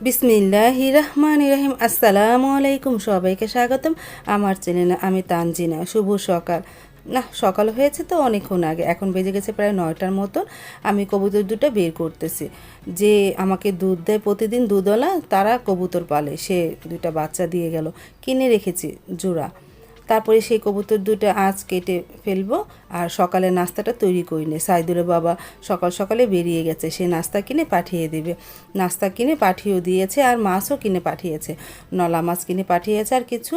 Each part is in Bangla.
বিসমিল্লাহির রহমানির রহিম। আসসালামু আলাইকুম, সবাইকে স্বাগতম আমার চ্যানেলে। আমি তানজিনা। শুভ সকাল। না, সকাল হয়েছে তো অনেকক্ষণ আগে, এখন বেজে গেছে প্রায় 9টার মতন। আমি কবুতর দুটো বের করতেছি। যে আমাকে দুধ দেয় প্রতিদিন, দুধওয়ালা, তারা কবুতর পালে, সে দুটা বাচ্চা দিয়ে গেল, কিনে রেখেছি জোড়া। তারপরে সেই কবুতর দুটো আজ কেটে ফেলবো আর সকালে নাস্তাটা তৈরি করি নি। সাইদুলের বাবা সকাল সকালে বেরিয়ে গেছে, সে নাস্তা কিনে পাঠিয়ে দিবে। নাস্তা কিনে পাঠিয়েও দিয়েছে আর মাছও কিনে পাঠিয়েছে। নলা মাছ কিনে পাঠিয়েছে আর কিছু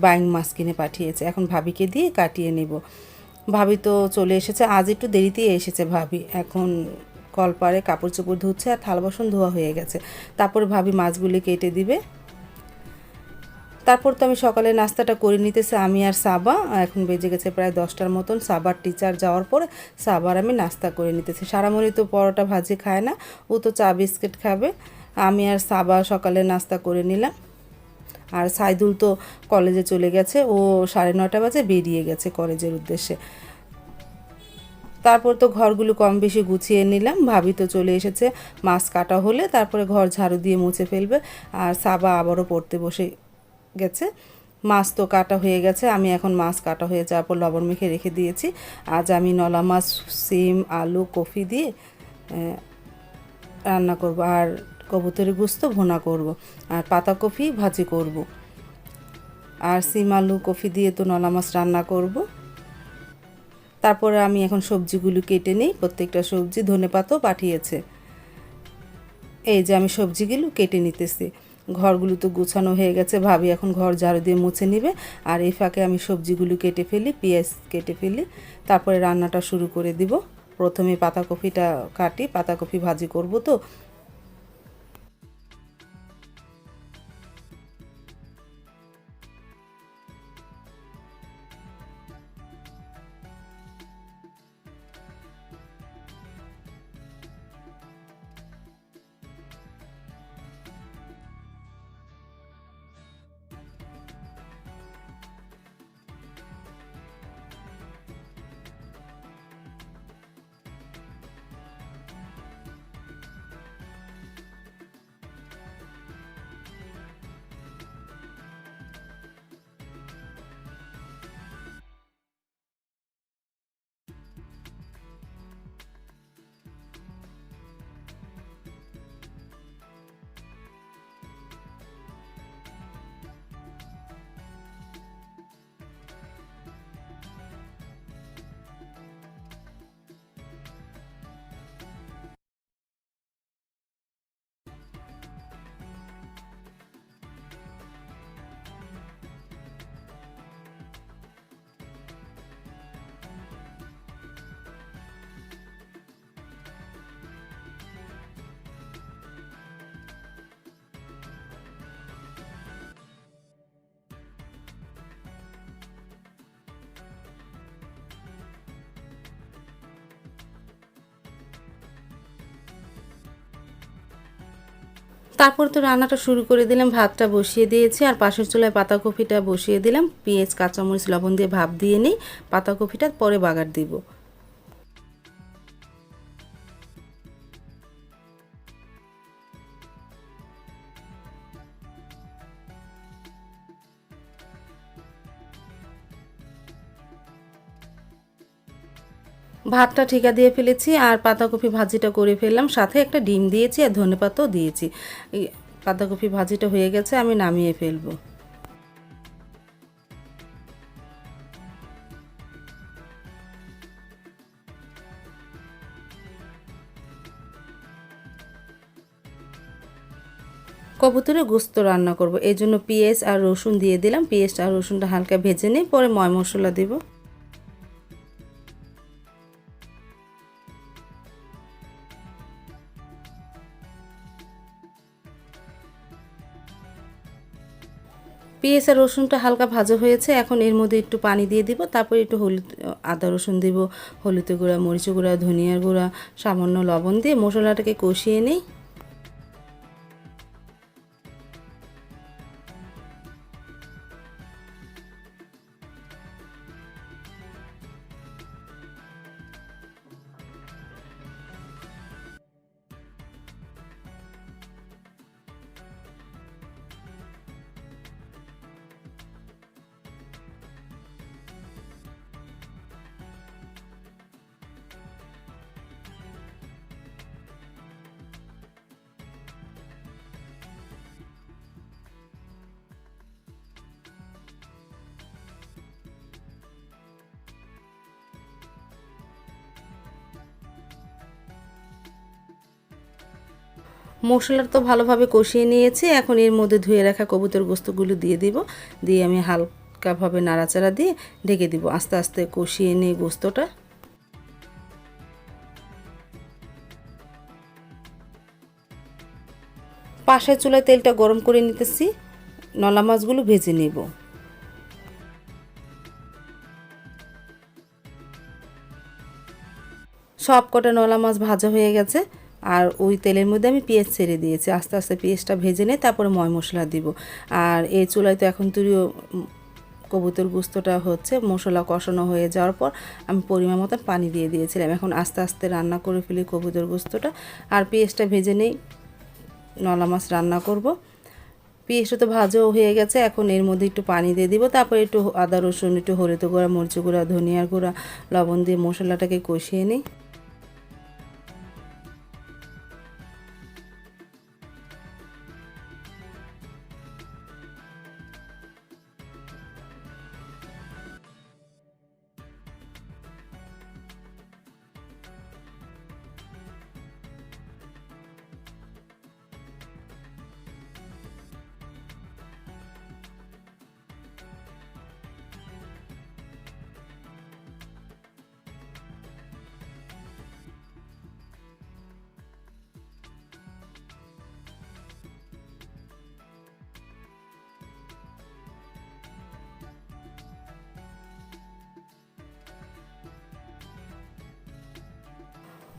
বাইং মাছ কিনে পাঠিয়েছে। এখন ভাবিকে দিয়ে কাটিয়ে নেব। ভাবি তো চলে এসেছে, আজ একটু দেরিতেই এসেছে ভাবি। এখন কলপারে কাপড় চোপড় ধুচ্ছে আর থালা বাসন ধোয়া হয়ে গেছে। তারপরে ভাবি মাছগুলি কেটে দিবে। তারপর তো আমি সকালে নাস্তাটা করে নিতেছি আমি আর সাবা। এখন বেজে গেছে প্রায় 10টার মতন। সাবার টিচার যাওয়ার পরে সাবার আমি নাস্তা করে নিতেছি। সারামণি তো পরোটা ভাজি খায় না, ও তো চা বিস্কিট খাবে। আমি আর সাবা সকালে নাস্তা করে নিলাম। আর সাইদুল তো কলেজে চলে গেছে, ও 9:30 বাজে বেরিয়ে গেছে কলেজের উদ্দেশ্যে। তারপর তো ঘরগুলো কম বেশি গুছিয়ে নিলাম। ভাবি তো চলে এসেছে, মাছ কাটা হলে তারপরে ঘর ঝাড়ু দিয়ে মুছে ফেলবে। আর সাবা আবারও পড়তে বসে গেছে। মাছ তো কাটা হয়ে গেছে, আমি এখন মাছ কাটা হয়ে যাওয়ার পর লবণ মেখে রেখে দিয়েছি। আজ আমি নলা মাছ, সিম, আলু, কফি দিয়ে রান্না করব। আর কবুতরের গোস্ত ভুনা করব আর পাতাকপি ভাজি করব। আর সিম, আলু, কফি দিয়ে তো নলা মাছ রান্না করব। তারপরে আমি এখন সবজিগুলো কেটে নিই। প্রত্যেকটা সবজি ধনেপাতাও পাঠিয়েছে। এই যে আমি সবজিগুলো কেটে নিতেছি। ঘরগুলো তো গুছানো হয়ে গেছে, ভাবি এখন ঘর ঝাড়ু দিয়ে মুছে নিবে। আর এই ফাঁকে আমি সবজিগুলো কেটে ফেলি, পেঁয়াজ কেটে ফেলি, তারপরে রান্নাটা শুরু করে দিব। প্রথমে পাতাকপিটা কাটি, পাতাকপি ভাজি করব তো। তারপর তো রান্নাটা শুরু করে দিলাম, ভাতটা বসিয়ে দিয়েছি আর পাশের চুলায় পাতাকপিটা বসিয়ে দিলাম। পেঁয়াজ, কাঁচামরিচ, লবণ দিয়ে ভাপ দিয়ে নিই, পাতাকপিটা পরে বাগার দিব। ভাতটা ঠিকা দিয়ে ফেলেছি আর পাতাকপি ভাজিটা করে ফেললাম, সাথে একটা ডিম দিয়েছি আর ধনেপাতাও দিয়েছি। এই পাতাকপি ভাজিটা হয়ে গেছে, আমি নামিয়ে ফেলবো। কবুতরের গোস্ত রান্না করব, এই জন্য পেঁয়াজ আর রসুন দিয়ে দিলাম। পেঁয়াজ আর রসুনটা হালকা ভেজে নিই, পরে ময় মশলা দেব। পেঁয়াজ আর রসুনটা হালকা ভাজা হয়েছে, এখন এর মধ্যে একটু পানি দিয়ে দিব। তারপরে একটু হলুদ, আদা রসুন দিব, হলুদের গুঁড়া, মরিচের গুঁড়া, ধনিয়ার গুঁড়া, সামান্য লবণ দিয়ে মশলাটাকে কষিয়ে নিই। মশলা তো ভালোভাবে কষিয়ে নিয়েছি। এখন এর মধ্যে ধুয়ে রাখা কবুতর গোস্তগুলো দিয়ে দিব। দিয়ে আমি হালকাভাবে নাড়াচাড়া দিয়ে ঢেকে দিব। আস্তে আস্তে কষিয়ে নিয়ে গোস্তটা। পাশের চুলায় তেলটা গরম করে নিতেছি। নলা মাছগুলো ভেজে নেব। সব কটা নলা মাছ ভাজা হয়ে গেছে। আর ওই তেলের মধ্যে আমি পেঁয়াজ ছেড়ে দিয়েছি। আস্তে আস্তে পেঁয়াজটা ভেজে নিয়ে তারপরে ময় মশলা দিব। আর এই চুলায় তো এখন তুইও কবুতর গোস্তটা হচ্ছে, মশলা কষানো হয়ে যাওয়ার পর আমি পরিমাণ মতো পানি দিয়ে দিয়েছিলাম। এখন আস্তে আস্তে রান্না করে ফেলি কবুতর গোস্তটা। আর পেঁয়াজটা ভেজে নেই, নলা মাছ রান্না করব। পেঁয়াজটা তো ভাজাও হয়ে গেছে। এখন এর মধ্যে একটু পানি দিয়ে দিব। তারপর একটু আদা রসুন, একটু হলুদ গুঁড়া, মরিচ গুঁড়া, ধনিয়ার গুঁড়া, লবণ দিয়ে মশলাটাকে কষিয়ে নিই।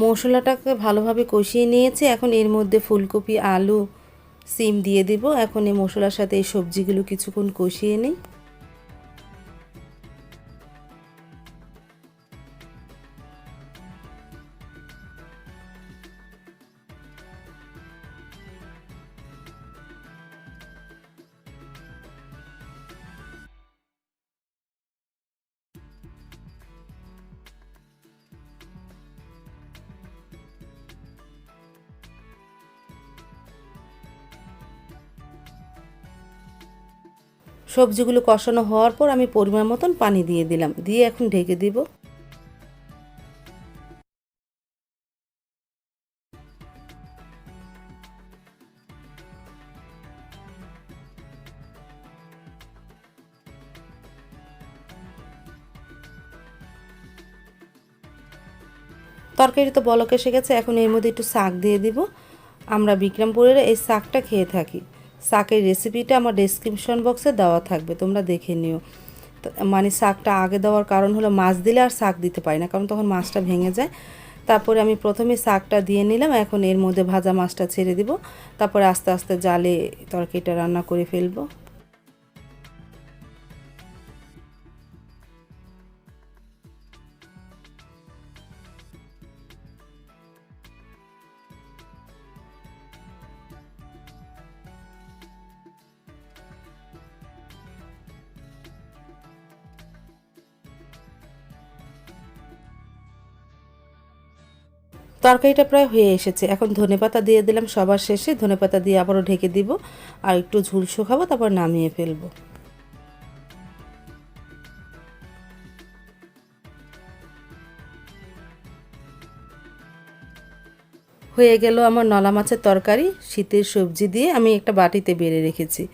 মশলাটাকে ভালোভাবে কষিয়ে নিয়েছি। এখন এর মধ্যে ফুলকপি, আলু, সিম দিয়ে দিব। এখন এই মশলার সাথে এই সবজিগুলো কিছুক্ষণ কষিয়ে নিই। সবজিগুলো কষানো হওয়ার পর আমি পরিমাণ মতন পানি দিয়ে দিলাম। দিয়ে এখন ঢেকে দিব। তরকারি তো বলক এসে গেছে। এখন এর মধ্যে একটু শাক দিয়ে দিব। আমরা বিক্রমপুরের এই শাকটা খেয়ে থাকি। শাকের রেসিপিটা আমার ডেসক্রিপশন বক্সে দেওয়া থাকবে, তোমরা দেখে নিও। মানে শাকটা আগে দেওয়ার কারণ হলো মাছ দিলে আর শাক দিতে পারি না, কারণ তখন মাছটা ভেঙে যায়। তারপরে আমি প্রথমে শাকটা দিয়ে নিলাম। এখন এর মধ্যে ভাজা মাছটা ছেড়ে দিব। তারপরে আস্তে আস্তে জালে তরকারিটা রান্না করে ফেলবো। তরকারিটা প্রায় হয়ে এসেছে। এখন ধনেপাতা দিয়ে দিলাম সবার শেষে। ধনেপাতা দিয়ে আবারও ঢেকে দিব। আর একটু ঝুল শুকাবো, তারপর নামিয়ে ফেলবো। হয়ে গেল আমার নলা মাছের তরকারি। শীতের সবজি দিয়ে আমি একটা বাটিতে বেড়ে রেখেছি।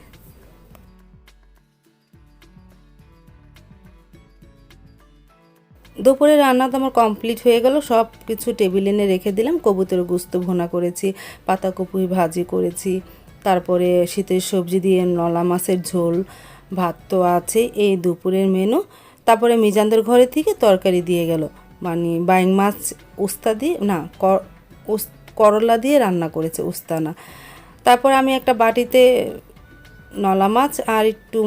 দুপুরে রান্না তো আমার কমপ্লিট হয়ে গেল। সব কিছু টেবিলে এনে রেখে দিলাম। কবুতরের গোস্ত ভুনা করেছি, পাতাকপি ভাজি করেছি, তারপরে শীতের সবজি দিয়ে নলা মাছের ঝোল, ভাত তো আছে। এই দুপুরের মেনু। তারপরে মিজানদের ঘরে থেকে তরকারি দিয়ে গেল, মানে বাইং মাছ উস্তা দিয়ে না, করলা দিয়ে রান্না করেছে, উস্তা না। তারপর আমি একটা বাটিতে নলা মাছ আর একটু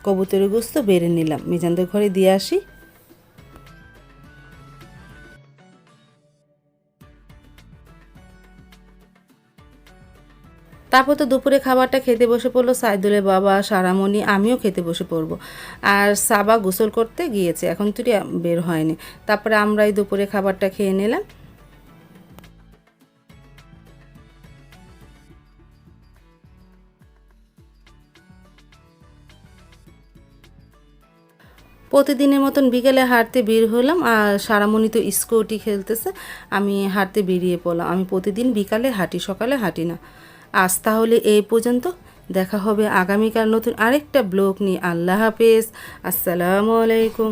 কবুতরের গোস্ত বেড়ে নিলাম, মিজানদের ঘরে দিয়ে আসি। তারপর তো দুপুরে খাবারটা খেতে বসে পড়লো সাইদুলের বাবা, সারামণি, আমিও খেতে বসে পড়বো। আর সাবা গোসল করতে গিয়েছে, এখন তুই বের হয়নি। তারপরে আমরাই দুপুরে খাবারটা খেয়ে নিলাম। প্রতিদিনের মতন বিকেলে হাঁটতে বের হলাম, আর সারামণি তো স্কুটি খেলতেছে, আমি হাঁটতে বেরিয়ে পড়লাম। আমি প্রতিদিন বিকালে হাঁটি, সকালে হাঁটি না। আজ তাহলে এই পর্যন্ত, দেখা হবে আগামীকাল নতুন আরেকটা ব্লগ নিয়ে। আল্লাহ হাফেজ, আসসালামু আলাইকুম।